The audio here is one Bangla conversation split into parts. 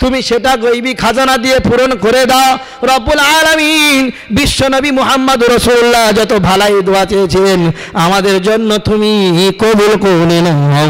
তুমি সেটা গায়বী খাজানা দিয়ে পূরণ করে দাও। রব্বুল আলামিন বিশ্ব নবী মুহাম্মদ রাসূলুল্লাহ যত ভালাই দোয়া চেয়েছেন আমাদের জন্য তুমি কবুল করে নাও।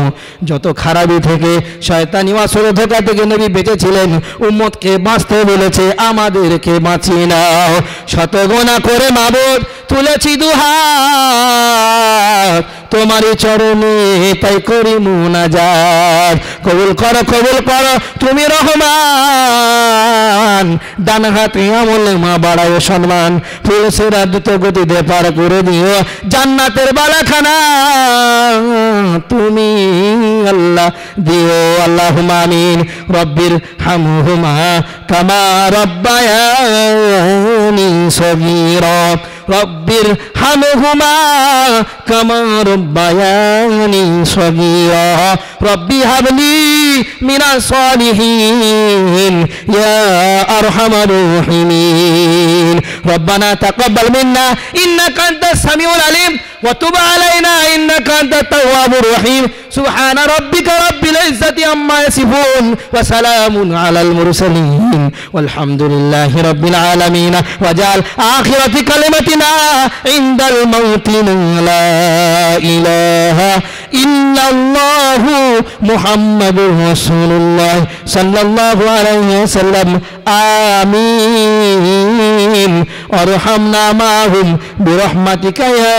যত খারাপি থেকে শয়তানি ওয়াসওয়াসা ধোঁকা থেকে নবী বেঁচেছিলেন, উম্মতকে বাঁচতে বলেছে, আমাদেরকে বাঁচিয়ে নাও। শত গুনাহ করে মাবুদ তুলেছি দুহাত তোমারই চরণে, তাই করি মুনাজাত। কবুল করো কবুল করো তুমি রহমান, ডান হাতে আমল মা বাড়াও সম্মান, পুরুষেরা দ্রুত গতিতে পার করে দিও জান্নাতের বালাখানা তুমি আল্লাহ দিও। আল্লাহুম্মা আমিন। রব্বির হামহুমা কামা রব্বায়ানি সগীরা, রব্বির হামহুমা কামা রব্বায়ানি সগীরা, রব্বি হাবলি মিনাস সালিহিন ইয়া আরহামার রাহিমিন। রব্বানা তাকাব্বাল মিন্না ইন্নাকা আনতাস সামিউল আলিম ওয়া তুব আলাইনা ইন্নাকা আনতাত তাওয়াবুর রহিম। সুবহানা রাব্বিকা রাব্বিল ইজ্জাতি আম্মা ইয়াসিফুন ওয়া সালামুন আলাল মুরসালিন ওয়ালহামদুলিল্লাহি রাব্বিল আলামিন। ওয়াজআল আখিরাতি কালিমাতিনা ইনদাল মাউতি লা ইলাহা ইল্লাল্লাহু মুহাম্মাদুর রাসূলুল্লাহ সাল্লাল্লাহু আলাইহি ওয়াসাল্লাম। আমিন। আরহামনা মাহুম বিরহমাতিকা ইয়া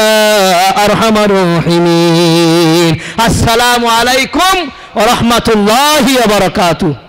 আরহামার রাহিমিন। আসসালামু আলাইকুম ওয়া রাহমাতুল্লাহি ওয়া বারাকাতুহু।